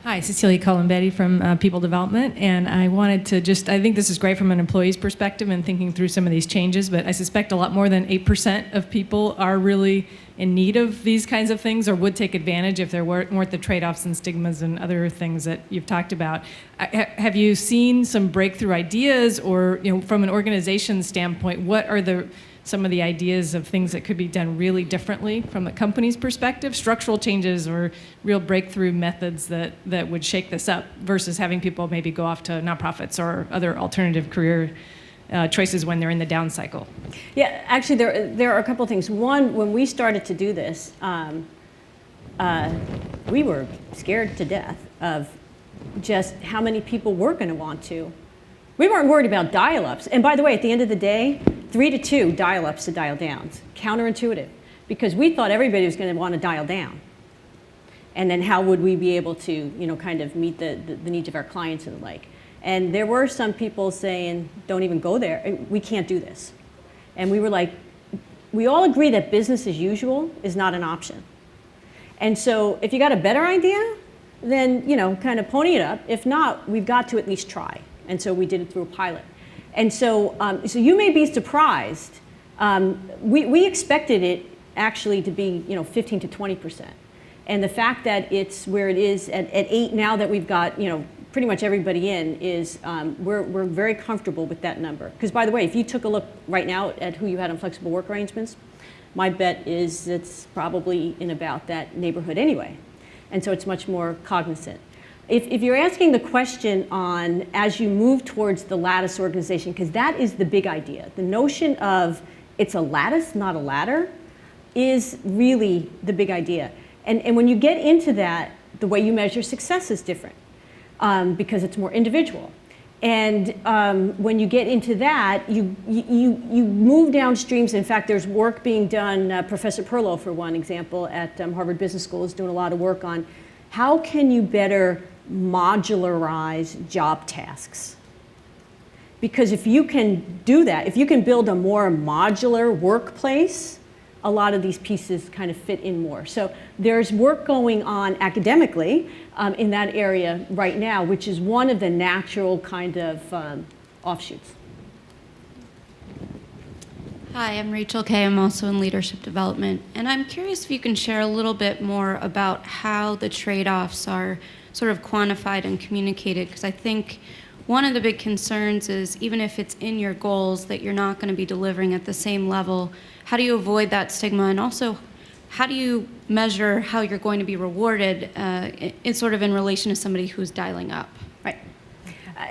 Hi, Cecilia Cullen-Betty from People Development, and I wanted to I think this is great from an employee's perspective and thinking through some of these changes, but I suspect a lot more than 8% of people are really in need of these kinds of things, or would take advantage if there weren't the trade-offs and stigmas and other things that you've talked about. Have you seen some breakthrough ideas, or from an organization standpoint, what are some of the ideas of things that could be done really differently from the company's perspective, structural changes or real breakthrough methods that would shake this up, versus having people maybe go off to nonprofits or other alternative career choices when they're in the down cycle? Yeah, actually there are a couple of things. One, when we started to do this, we were scared to death of just how many people were going to want to. We weren't worried about dial-ups. And by the way, at the end of the day, 3 to 2 dial-ups to dial-downs. Counterintuitive, because we thought everybody was going to want to dial down. And then how would we be able to, kind of meet the needs of our clients and the like. And there were some people saying, don't even go there. We can't do this. And we were like, we all agree that business as usual is not an option. And so if you got a better idea, then, kind of pony it up. If not, we've got to at least try. And so we did it through a pilot. And so, so you may be surprised. We expected it actually to be, 15 to 20%. And the fact that it's where it is at 8 now that we've got, pretty much everybody in, is we're very comfortable with that number. Because by the way, if you took a look right now at who you had on flexible work arrangements, my bet is it's probably in about that neighborhood anyway. And so it's much more cognizant. If you're asking the question on, as you move towards the lattice organization, because that is the big idea, the notion of it's a lattice, not a ladder, is really the big idea. And when you get into that, the way you measure success is different, because it's more individual. And when you get into that, you move downstreams. In fact, there's work being done, Professor Perlow, for one example, at Harvard Business School, is doing a lot of work on how can you better modularize job tasks. Because if you can do that, if you can build a more modular workplace, a lot of these pieces kind of fit in more. So there's work going on academically in that area right now, which is one of the natural kind of offshoots. Hi, I'm Rachel Kay. I'm also in leadership development. And I'm curious if you can share a little bit more about how the trade-offs are sort of quantified and communicated, because I think one of the big concerns is, even if it's in your goals that you're not going to be delivering at the same level, how do you avoid that stigma? And also, how do you measure how you're going to be rewarded in relation to somebody who's dialing up? Right.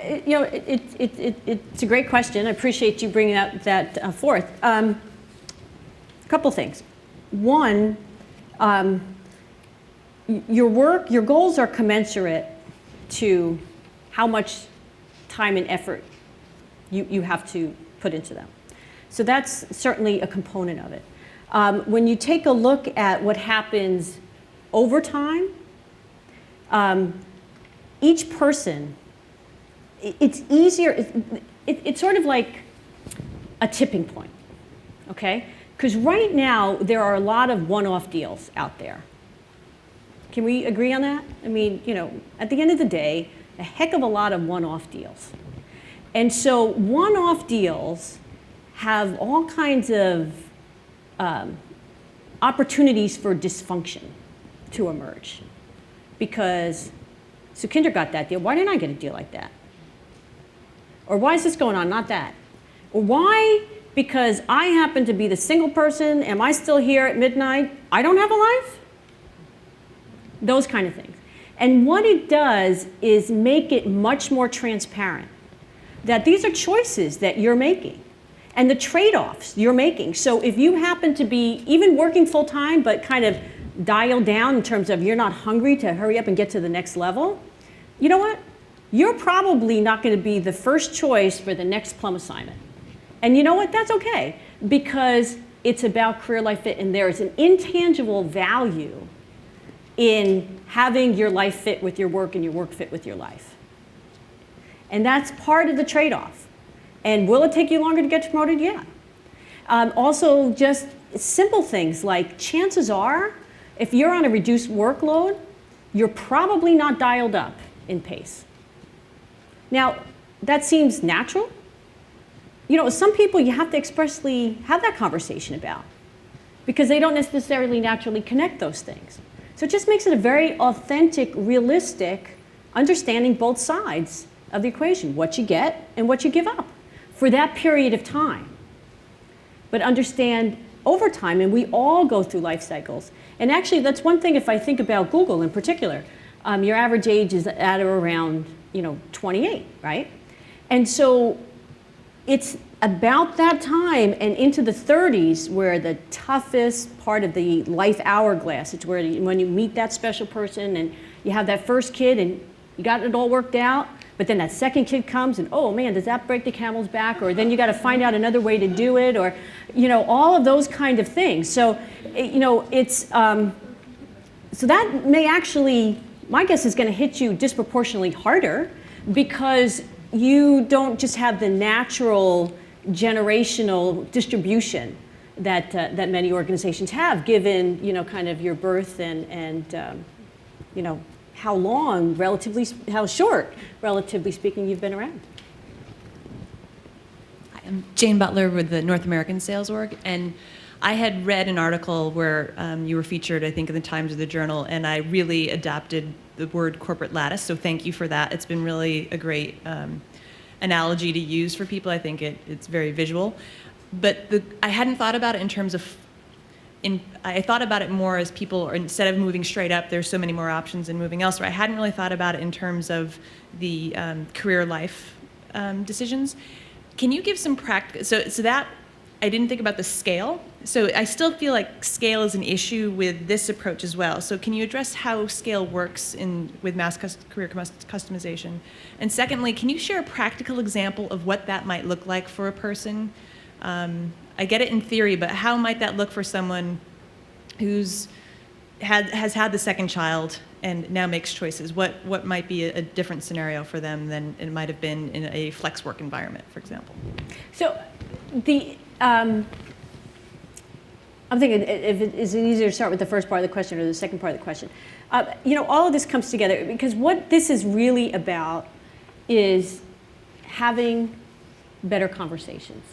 It's a great question. I appreciate you bringing that forth. A couple things. One, your goals are commensurate to how much time and effort you have to put into them. So that's certainly a component of it. When you take a look at what happens over time, each person, it's easier, it's sort of like a tipping point, okay? Because right now, there are a lot of one-off deals out there. Can we agree on that? I mean, at the end of the day, a heck of a lot of one-off deals. And so one-off deals have all kinds of opportunities for dysfunction to emerge. Because Sukhinder got that deal, why didn't I get a deal like that? Or why is this going on, not that? Or why, because I happen to be the single person, am I still here at midnight? I don't have a life? Those kind of things. And what it does is make it much more transparent that these are choices that you're making and the trade-offs you're making. So if you happen to be even working full-time but kind of dialed down in terms of you're not hungry to hurry up and get to the next level, you know what? You're probably not going to be the first choice for the next plum assignment. And you know what? That's okay, because it's about career life fit, and there is an intangible value in having your life fit with your work and your work fit with your life. And that's part of the trade-off. And will it take you longer to get promoted? Yeah. Also, just simple things like chances are, if you're on a reduced workload, you're probably not dialed up in pace. Now, that seems natural. Some people you have to expressly have that conversation about because they don't necessarily naturally connect those things. So it just makes it a very authentic, realistic understanding both sides of the equation, what you get and what you give up for that period of time. But understand over time, and we all go through life cycles. And actually, that's one thing if I think about Google in particular. Your average age is at or around 28, right? And so it's about that time and into the 30s where the toughest part of the life hourglass, it's where when you meet that special person and you have that first kid and you got it all worked out, but then that second kid comes and, oh man, does that break the camel's back? Or then you got to find out another way to do it, or all of those kind of things. So it's so that may actually, my guess is going to hit you disproportionately harder because you don't just have the natural generational distribution that many organizations have, given kind of your birth and how short, relatively speaking, you've been around. I'm Jane Butler with the North American Sales Org, and I had read an article where you were featured, I think, in the Times or the Journal, and I really adapted the word corporate lattice, so thank you for that. It's been really a great analogy to use for people. I think it's very visual. But I hadn't thought about it in terms of, I thought about it more as people, or instead of moving straight up, there's so many more options and moving elsewhere. I hadn't really thought about it in terms of the career life decisions. Can you give some practical, so that, I didn't think about the scale. So I still feel like scale is an issue with this approach as well. So can you address how scale works with mass career customization? And secondly, can you share a practical example of what that might look like for a person? I get it in theory, but how might that look for someone who's has had the second child and now makes choices? What might be a different scenario for them than it might have been in a flex work environment, for example? So I'm thinking, is it easier to start with the first part of the question or the second part of the question? All of this comes together because what this is really about is having better conversations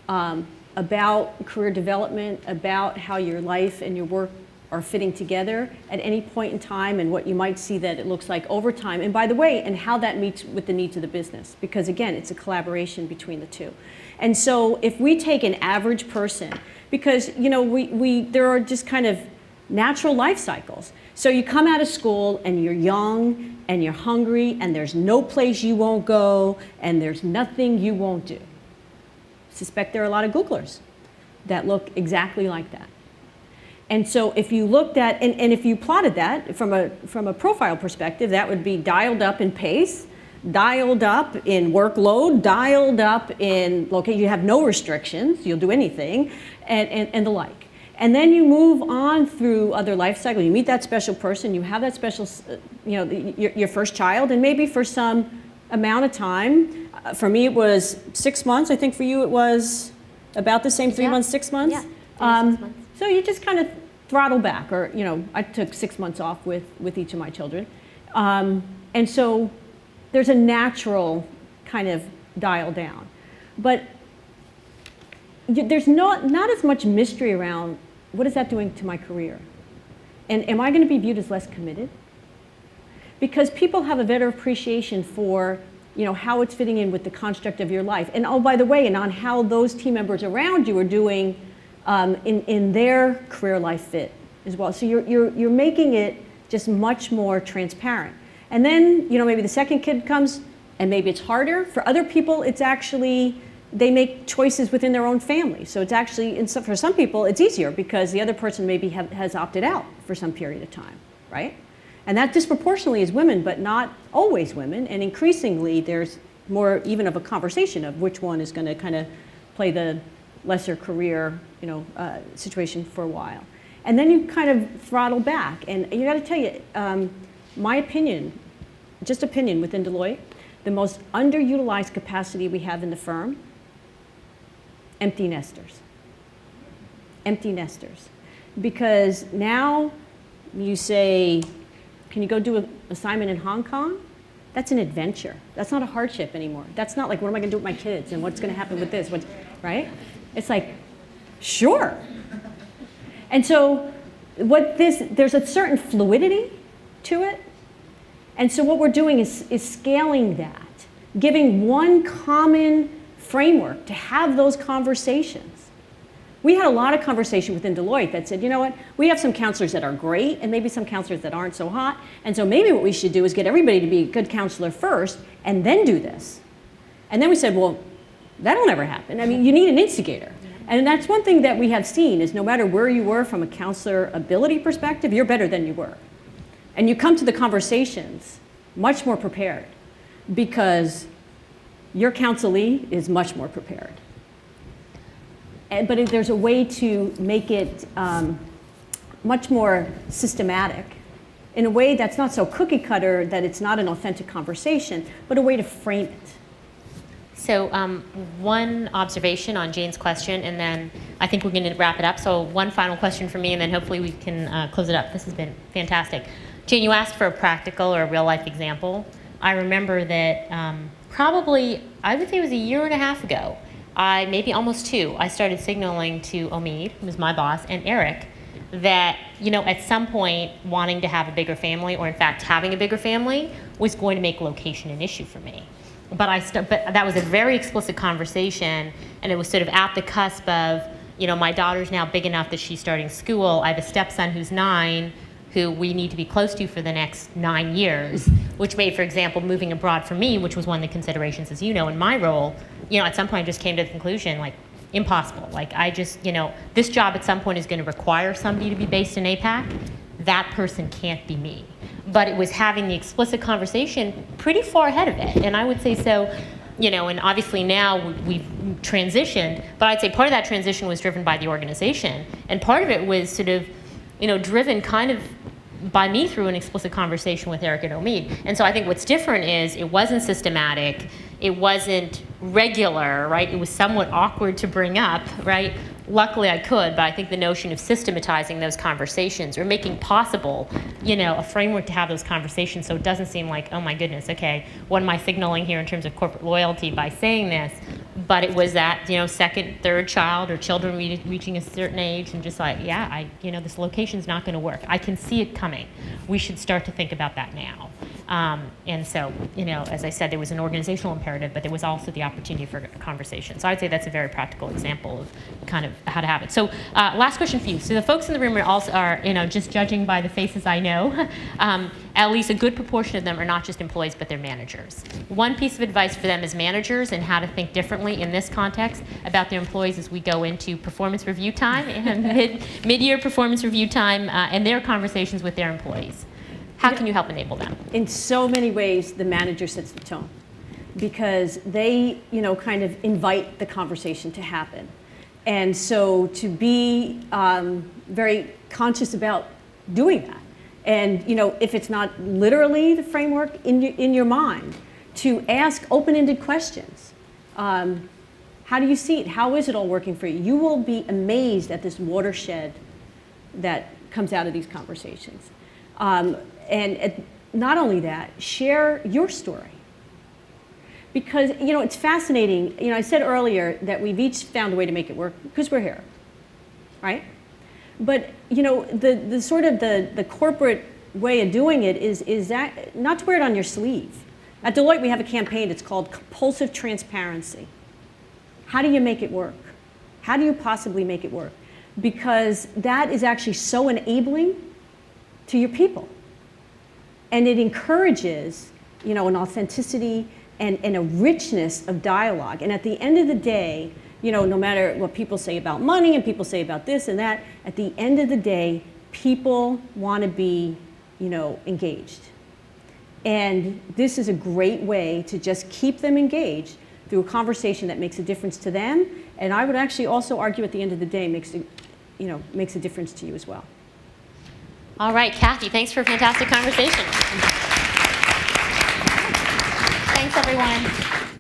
about career development, about how your life and your work are fitting together at any point in time, and what you might see that it looks like over time. And by the way, and how that meets with the needs of the business, because again, it's a collaboration between the two. And so if we take an average person, because there are just kind of natural life cycles. So you come out of school and you're young and you're hungry and there's no place you won't go and there's nothing you won't do. I suspect there are a lot of Googlers that look exactly like that. And so if you looked at, and if you plotted that from a profile perspective, that would be dialed up in pace, dialed up in workload, dialed up in location. You have no restrictions, you'll do anything, and the like. And then you move on through other life cycles. You meet that special person, you have that special, your first child, and maybe for some amount of time. For me, it was 6 months. I think for you, it was about the same, 3 months, 6 months. Yeah, 6 months. So you just kind of throttle back, or I took 6 months off with each of my children, and so there's a natural kind of dial down, but there's not as much mystery around what is that doing to my career, and am I going to be viewed as less committed? Because people have a better appreciation for how it's fitting in with the construct of your life, and oh, by the way, and on how those team members around you are doing in their career life fit as well. So you're making it just much more transparent. And then maybe the second kid comes, and maybe it's harder. For other people, it's actually they make choices within their own family. So it's actually for some people it's easier because the other person maybe has opted out for some period of time, right? And that disproportionately is women, but not always women. And increasingly, there's more even of a conversation of which one is going to kind of play the lesser career situation for a while. And then you kind of throttle back. And you got to tell you, my opinion, just opinion within Deloitte, the most underutilized capacity we have in the firm, empty nesters. Empty nesters. Because now you say, can you go do an assignment in Hong Kong? That's an adventure. That's not a hardship anymore. That's not like, what am I going to do with my kids and what's going to happen with this, right? It's like, sure. And so there's a certain fluidity to it. And so what we're doing is scaling that, giving one common framework to have those conversations. We had a lot of conversation within Deloitte that said, you know what, we have some counselors that are great and maybe some counselors that aren't so hot. And so maybe what we should do is get everybody to be a good counselor first and then do this. And then we said, well, that'll never happen. I mean, you need an instigator. And that's one thing that we have seen is no matter where you were from a counselor ability perspective, you're better than you were. And you come to the conversations much more prepared because your counselee is much more prepared. But there's a way to make it much more systematic in a way that's not so cookie cutter that it's not an authentic conversation, but a way to frame it. So one observation on Jane's question, and then I think we're going to wrap it up. So one final question for me, and then hopefully we can close it up. This has been fantastic. Jane, you asked for a practical or a real-life example. I remember that probably, I would say it was a year and a half ago, maybe almost 2, I started signaling to Omid, who was my boss, and Eric, that at some point wanting to have a bigger family, or in fact having a bigger family, was going to make location an issue for me. But that was a very explicit conversation, and it was sort of at the cusp of, my daughter's now big enough that she's starting school. I have a stepson who's 9, who we need to be close to for the next 9 years, which made, for example, moving abroad for me, which was one of the considerations, as you know, in my role, at some point I just came to the conclusion, like, impossible. Like, I just, this job at some point is going to require somebody to be based in APAC. That person can't be me. But it was having the explicit conversation pretty far ahead of it. And I would say so, and obviously now we've transitioned, but I'd say part of that transition was driven by the organization. And part of it was sort of, driven kind of by me through an explicit conversation with Eric and Omid. And so I think what's different is it wasn't systematic, it wasn't regular, right? It was somewhat awkward to bring up, right? Luckily I could, but I think the notion of systematizing those conversations or making possible, a framework to have those conversations so it doesn't seem like, oh my goodness, okay, what am I signaling here in terms of corporate loyalty by saying this? But it was that, second, third child or children reaching a certain age and just like, yeah, this location's not going to work. I can see it coming. We should start to think about that now. And so, as I said, there was an organizational imperative, but there was also the opportunity for conversation. So I'd say that's a very practical example of kind of how to have it. So last question for you. So the folks in the room are just judging by the faces I know, at least a good proportion of them are not just employees, but they're managers. One piece of advice for them as managers and how to think differently in this context about their employees as we go into performance review time and mid-year performance review time and their conversations with their employees. How can you help enable them? In so many ways, the manager sets the tone because they, kind of invite the conversation to happen. And so to be very conscious about doing that. And, if it's not literally the framework in your mind, to ask open-ended questions. How do you see it? How is it all working for you? You will be amazed at this watershed that comes out of these conversations. And not only that, share your story. Because, it's fascinating. I said earlier that we've each found a way to make it work because we're here, right? But, the sort of the corporate way of doing it is that not to wear it on your sleeve. At Deloitte, we have a campaign. It's called Compulsive Transparency. How do you make it work? How do you possibly make it work? Because that is actually so enabling to your people. And it encourages, an authenticity and a richness of dialogue. And at the end of the day, no matter what people say about money and people say about this and that, at the end of the day, people want to be, engaged. And this is a great way to just keep them engaged through a conversation that makes a difference to them. And I would actually also argue at the end of the day makes a difference to you as well. All right, Cathy, thanks for a fantastic conversation. Thanks, everyone.